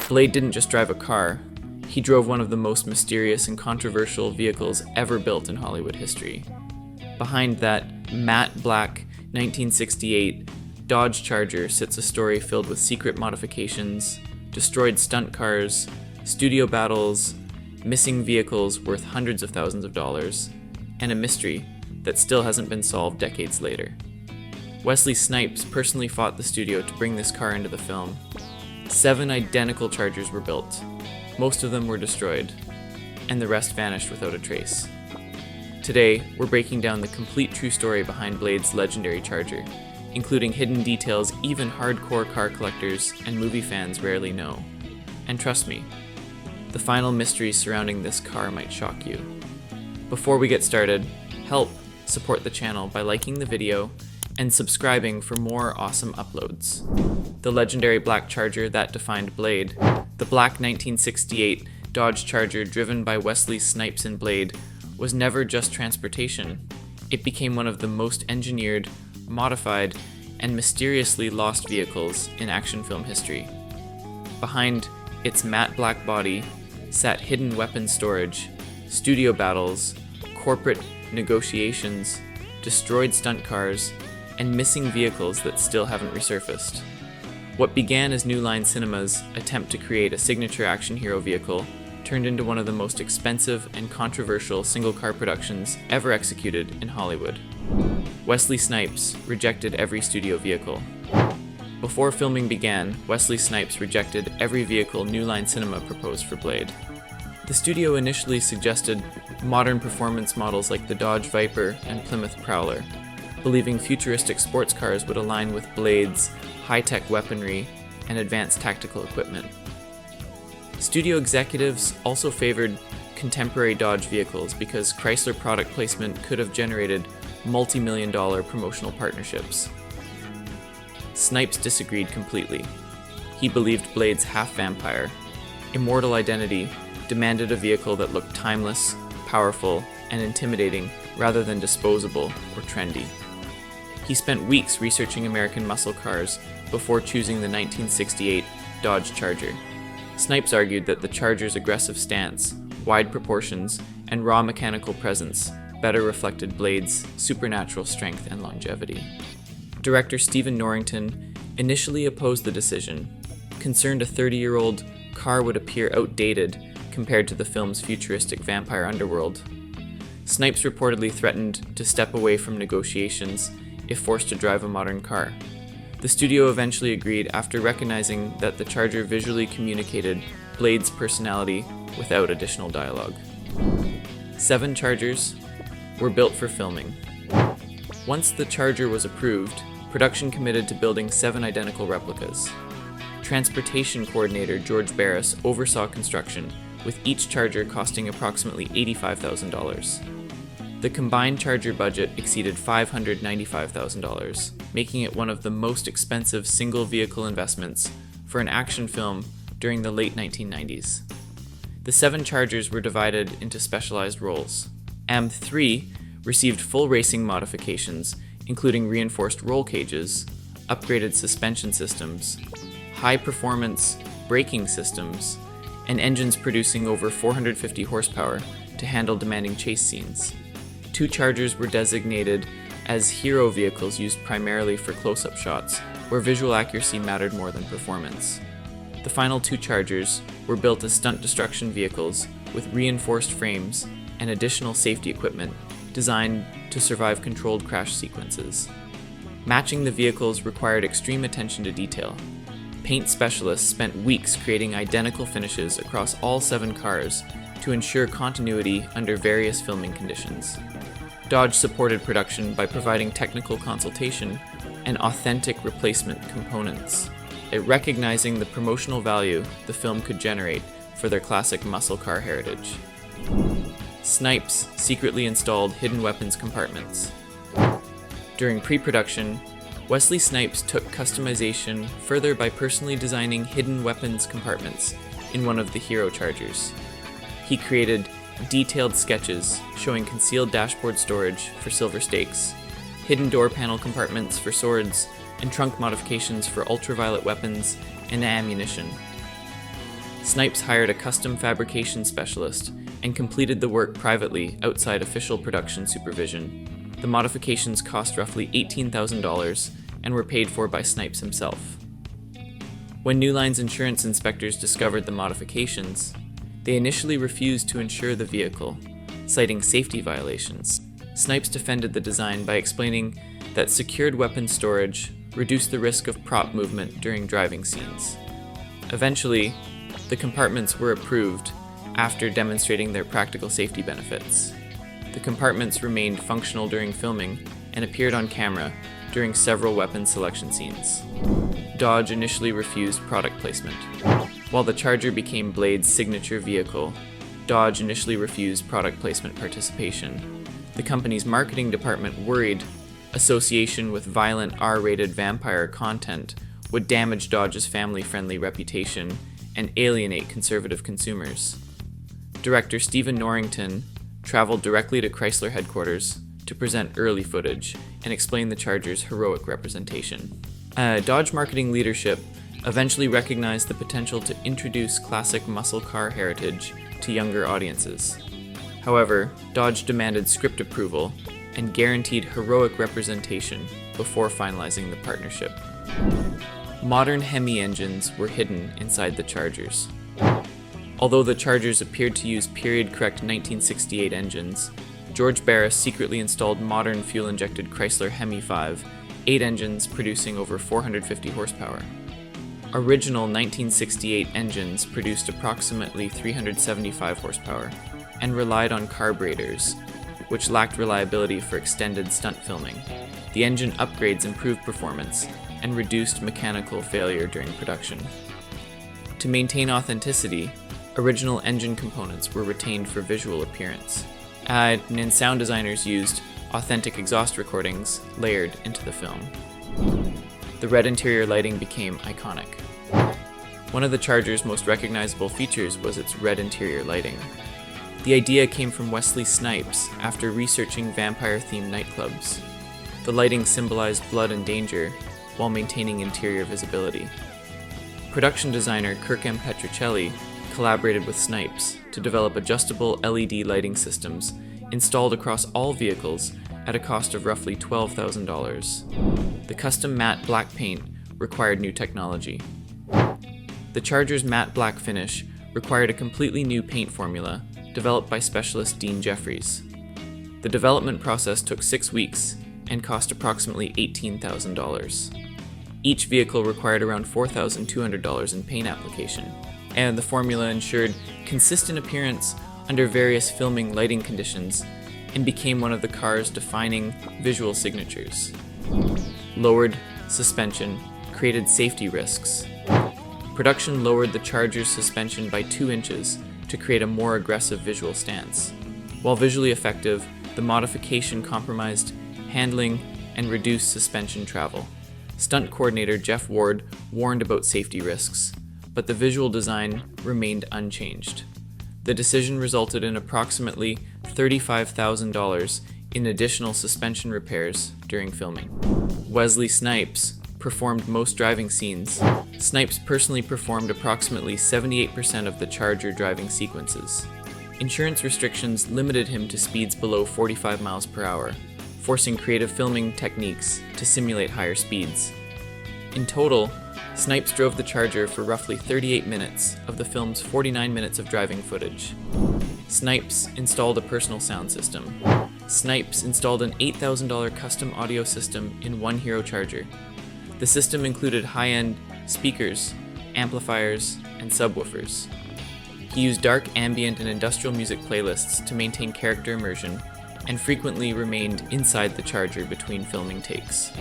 Blade didn't just drive a car, he drove one of the most mysterious and controversial vehicles ever built in Hollywood history. Behind that matte black 1968 Dodge Charger sits a story filled with secret modifications, destroyed stunt cars, studio battles, missing vehicles worth hundreds of thousands of dollars, and a mystery that still hasn't been solved decades later. Wesley Snipes personally fought the studio to bring this car into the film. 7 identical Chargers were built. Most of them were destroyed, and the rest vanished without a trace. Today, we're breaking down the complete true story behind Blade's legendary Charger, including hidden details even hardcore car collectors and movie fans rarely know. And trust me, the final mystery surrounding this car might shock you. Before we get started, help support the channel by liking the video and subscribing for more awesome uploads. The legendary black Charger that defined Blade, the black 1968 Dodge Charger driven by Wesley Snipes and Blade, was never just transportation. It became one of the most engineered, modified, and mysteriously lost vehicles in action film history. Behind its matte black body sat hidden weapon storage, studio battles, corporate negotiations, destroyed stunt cars, and missing vehicles that still haven't resurfaced. What began as New Line Cinema's attempt to create a signature action hero vehicle turned into one of the most expensive and controversial single-car productions ever executed in Hollywood. Wesley Snipes rejected every studio vehicle. Before filming began, Wesley Snipes rejected every vehicle New Line Cinema proposed for Blade. The studio initially suggested modern performance models like the Dodge Viper and Plymouth Prowler, believing futuristic sports cars would align with Blade's high-tech weaponry and advanced tactical equipment. Studio executives also favored contemporary Dodge vehicles because Chrysler product placement could have generated multi-million-dollar promotional partnerships. Snipes disagreed completely. He believed Blade's half-vampire, immortal identity demanded a vehicle that looked timeless, powerful, and intimidating rather than disposable or trendy. He spent weeks researching American muscle cars before choosing the 1968 Dodge Charger. Snipes argued that the Charger's aggressive stance, wide proportions, and raw mechanical presence better reflected Blade's supernatural strength and longevity. Director Stephen Norrington initially opposed the decision, concerned a 30-year-old car would appear outdated compared to the film's futuristic vampire underworld. Snipes reportedly threatened to step away from negotiations if forced to drive a modern car. The studio eventually agreed after recognizing that the Charger visually communicated Blade's personality without additional dialogue. 7 Chargers were built for filming. Once the Charger was approved, production committed to building 7 identical replicas. Transportation coordinator George Barris oversaw construction, with each Charger costing approximately $85,000. The combined Charger budget exceeded $595,000, making it one of the most expensive single-vehicle investments for an action film during the late 1990s. The 7 Chargers were divided into specialized roles. AM3 received full racing modifications, including reinforced roll cages, upgraded suspension systems, high-performance braking systems, and engines producing over 450 horsepower to handle demanding chase scenes. 2 Chargers were designated as hero vehicles used primarily for close-up shots, where visual accuracy mattered more than performance. The final 2 Chargers were built as stunt destruction vehicles with reinforced frames and additional safety equipment designed to survive controlled crash sequences. Matching the vehicles required extreme attention to detail. Paint specialists spent weeks creating identical finishes across all 7 cars to ensure continuity under various filming conditions. Dodge supported production by providing technical consultation and authentic replacement components, recognizing the promotional value the film could generate for their classic muscle car heritage. Snipes secretly installed hidden weapons compartments. During pre-production, Wesley Snipes took customization further by personally designing hidden weapons compartments in one of the hero Chargers. He created detailed sketches showing concealed dashboard storage for silver stakes, hidden door panel compartments for swords, and trunk modifications for ultraviolet weapons and ammunition. Snipes hired a custom fabrication specialist and completed the work privately outside official production supervision. The modifications cost roughly $18,000 and were paid for by Snipes himself. When New Line's insurance inspectors discovered the modifications, they initially refused to insure the vehicle, citing safety violations. Snipes defended the design by explaining that secured weapon storage reduced the risk of prop movement during driving scenes. Eventually, the compartments were approved after demonstrating their practical safety benefits. The compartments remained functional during filming and appeared on camera during several weapon selection scenes. Dodge initially refused product placement. While the Charger became Blade's signature vehicle, Dodge initially refused product placement participation. The company's marketing department worried association with violent R-rated vampire content would damage Dodge's family-friendly reputation and alienate conservative consumers. Director Stephen Norrington traveled directly to Chrysler headquarters to present early footage and explain the Charger's heroic representation. Dodge marketing leadership eventually recognized the potential to introduce classic muscle car heritage to younger audiences. However, Dodge demanded script approval and guaranteed heroic representation before finalizing the partnership. Modern Hemi engines were hidden inside the Chargers. Although the Chargers appeared to use period-correct 1968 engines, George Barris secretly installed modern fuel-injected Chrysler Hemi 5, 8 engines producing over 450 horsepower. Original 1968 engines produced approximately 375 horsepower and relied on carburetors, which lacked reliability for extended stunt filming. The engine upgrades improved performance and reduced mechanical failure during production. To maintain authenticity, original engine components were retained for visual appearance, and sound designers used authentic exhaust recordings layered into the film. The red interior lighting became iconic. One of the Charger's most recognizable features was its red interior lighting. The idea came from Wesley Snipes after researching vampire-themed nightclubs. The lighting symbolized blood and danger while maintaining interior visibility. Production designer Kirk M. Petruccelli collaborated with Snipes to develop adjustable LED lighting systems installed across all vehicles at a cost of roughly $12,000. The custom matte black paint required new technology. The Charger's matte black finish required a completely new paint formula developed by specialist Dean Jeffries. The development process took 6 weeks and cost approximately $18,000. Each vehicle required around $4,200 in paint application, and the formula ensured consistent appearance under various filming lighting conditions and became one of the car's defining visual signatures. Lowered suspension created safety risks. Production lowered the Charger's suspension by 2 inches to create a more aggressive visual stance. While visually effective, the modification compromised handling and reduced suspension travel. Stunt coordinator Jeff Ward warned about safety risks, but the visual design remained unchanged. The decision resulted in approximately $35,000 in additional suspension repairs during filming. Wesley Snipes performed most driving scenes. Snipes personally performed approximately 78% of the Charger driving sequences. Insurance restrictions limited him to speeds below 45 miles per hour, forcing creative filming techniques to simulate higher speeds. In total, Snipes drove the Charger for roughly 38 minutes of the film's 49 minutes of driving footage. Snipes installed a personal sound system. Snipes installed an $8,000 custom audio system in one Hero Charger. The system included high-end speakers, amplifiers, and subwoofers. He used dark ambient and industrial music playlists to maintain character immersion and frequently remained inside the Charger between filming takes.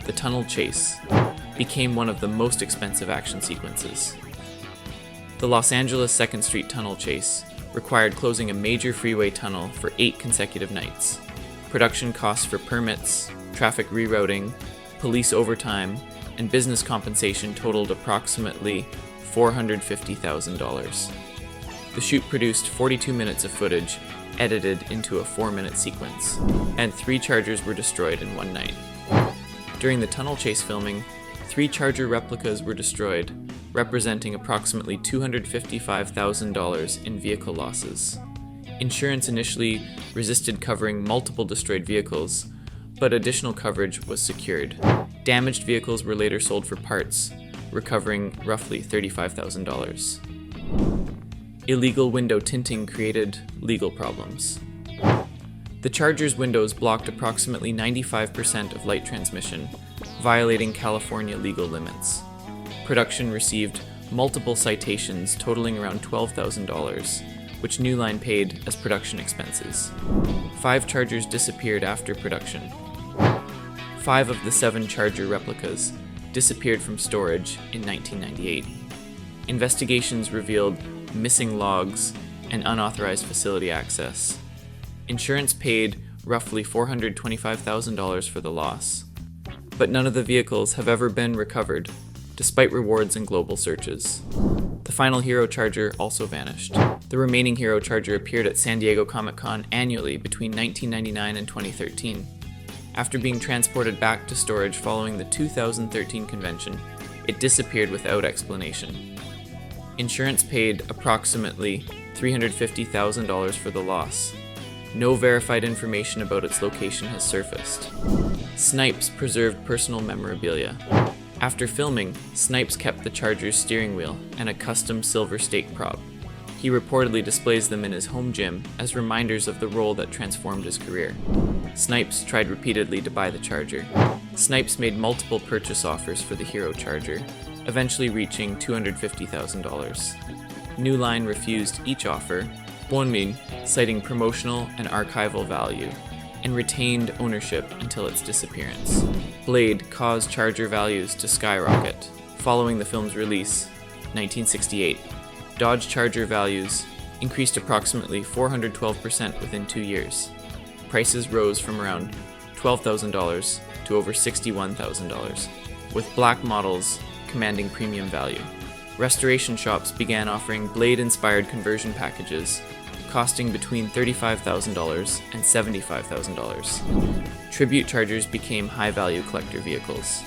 The tunnel chase became one of the most expensive action sequences. The Los Angeles 2nd Street tunnel chase required closing a major freeway tunnel for 8 consecutive nights. Production costs for permits, traffic rerouting, police overtime, and business compensation totaled approximately $450,000. The shoot produced 42 minutes of footage edited into a 4-minute sequence, and 3 Chargers were destroyed in one night. During the tunnel chase filming, 3 Charger replicas were destroyed, representing approximately $255,000 in vehicle losses. Insurance initially resisted covering multiple destroyed vehicles, but additional coverage was secured. Damaged vehicles were later sold for parts, recovering roughly $35,000. Illegal window tinting created legal problems. The Charger's windows blocked approximately 95% of light transmission, violating California legal limits. Production received multiple citations totaling around $12,000, which New Line paid as production expenses. 5 Chargers disappeared after production. 5 of the 7 Charger replicas disappeared from storage in 1998. Investigations revealed missing logs and unauthorized facility access. Insurance paid roughly $425,000 for the loss, but none of the vehicles have ever been recovered, despite rewards and global searches. The final Hero Charger also vanished. The remaining Hero Charger appeared at San Diego Comic-Con annually between 1999 and 2013. After being transported back to storage following the 2013 convention, it disappeared without explanation. Insurance paid approximately $350,000 for the loss. No verified information about its location has surfaced. Snipes preserved personal memorabilia. After filming, Snipes kept the Charger's steering wheel and a custom silver stake prop. He reportedly displays them in his home gym as reminders of the role that transformed his career. Snipes tried repeatedly to buy the Charger. Snipes made multiple purchase offers for the Hero Charger, eventually reaching $250,000. New Line refused each offer, Bonmin citing promotional and archival value, and retained ownership until its disappearance. Blade caused Charger values to skyrocket. Following the film's release, 1968, Dodge Charger values increased approximately 412% within 2 years. Prices rose from around $12,000 to over $61,000, with black models commanding premium value. Restoration shops began offering Blade-inspired conversion packages, costing between $35,000 and $75,000. Tribute Chargers became high-value collector vehicles.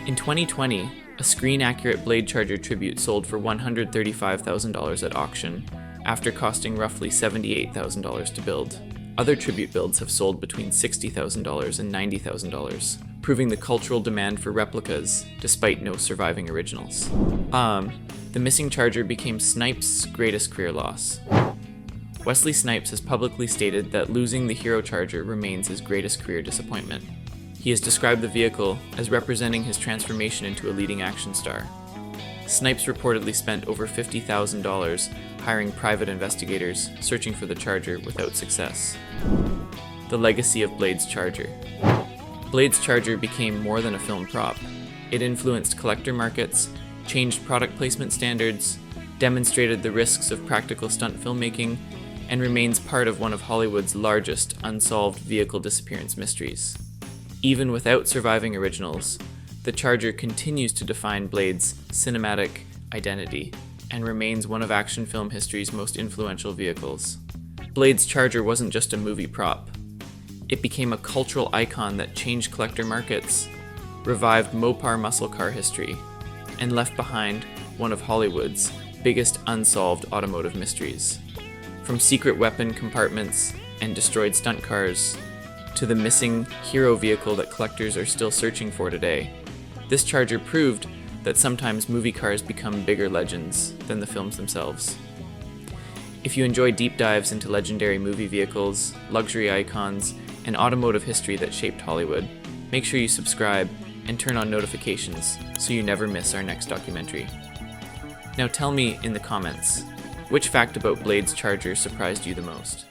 In 2020, a screen-accurate Blade Charger Tribute sold for $135,000 at auction, after costing roughly $78,000 to build. Other Tribute builds have sold between $60,000 and $90,000, proving the cultural demand for replicas despite no surviving originals. The missing Charger became Snipes' greatest career loss. Wesley Snipes has publicly stated that losing the Hero Charger remains his greatest career disappointment. He has described the vehicle as representing his transformation into a leading action star. Snipes reportedly spent over $50,000 hiring private investigators searching for the Charger without success. The legacy of Blade's Charger. Blade's Charger became more than a film prop. It influenced collector markets, changed product placement standards, demonstrated the risks of practical stunt filmmaking, and remains part of one of Hollywood's largest unsolved vehicle disappearance mysteries. Even without surviving originals, the Charger continues to define Blade's cinematic identity and remains one of action film history's most influential vehicles. Blade's Charger wasn't just a movie prop. It became a cultural icon that changed collector markets, revived Mopar muscle car history, and left behind one of Hollywood's biggest unsolved automotive mysteries. From secret weapon compartments and destroyed stunt cars to the missing hero vehicle that collectors are still searching for today, this Charger proved that sometimes movie cars become bigger legends than the films themselves. If you enjoy deep dives into legendary movie vehicles, luxury icons, and automotive history that shaped Hollywood, make sure you subscribe and turn on notifications so you never miss our next documentary. Now tell me in the comments, which fact about Blade's Charger surprised you the most?